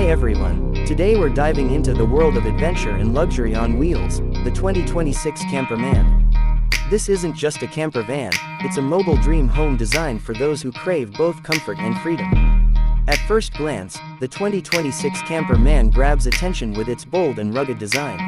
Hi everyone, today we're diving into the world of adventure and luxury on wheels, the 2026 Camperman. This isn't just a camper van, it's a mobile dream home designed for those who crave both comfort and freedom. At first glance, the 2026 Camperman grabs attention with its bold and rugged design.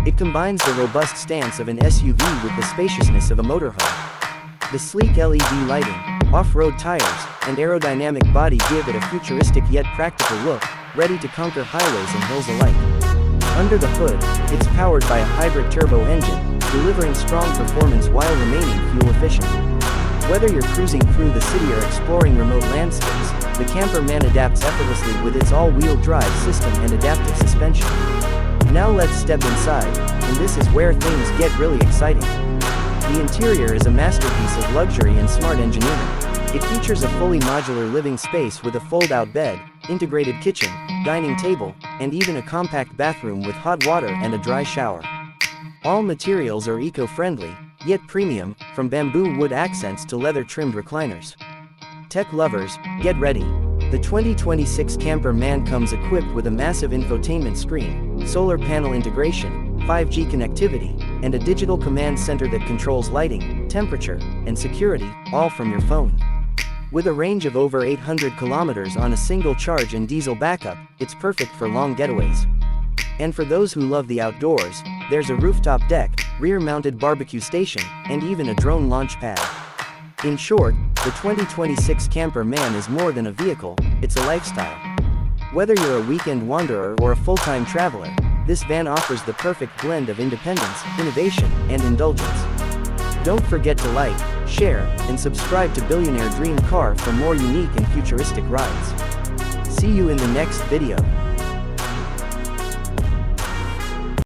It combines the robust stance of an SUV with the spaciousness of a motorhome. The sleek LED lighting, off-road tires, and aerodynamic body give it a futuristic yet practical look, ready to conquer highways and hills alike. Under the hood, it's powered by a hybrid turbo engine, delivering strong performance while remaining fuel efficient. Whether you're cruising through the city or exploring remote landscapes, the Camperman adapts effortlessly with its all-wheel drive system and adaptive suspension. Now let's step inside, and this is where things get really exciting. The interior is a masterpiece of luxury and smart engineering. It features a fully modular living space with a fold-out bed, integrated kitchen, dining table, and even a compact bathroom with hot water and a dry shower. All materials are eco-friendly, yet premium, from bamboo wood accents to leather-trimmed recliners. Tech lovers, get ready. The 2026 Camperman comes equipped with a massive infotainment screen, solar panel integration, 5G connectivity, and a digital command center that controls lighting, temperature, and security, all from your phone. With a range of over 800 kilometers on a single charge and diesel backup, it's perfect for long getaways. And for those who love the outdoors, there's a rooftop deck, rear-mounted barbecue station, and even a drone launch pad. In short, the 2026 Camperman is more than a vehicle, it's a lifestyle. Whether you're a weekend wanderer or a full-time traveler, this van offers the perfect blend of independence, innovation, and indulgence. Don't forget to like, share, and subscribe to Billionaire Dream Car for more unique and futuristic rides. See you in the next video.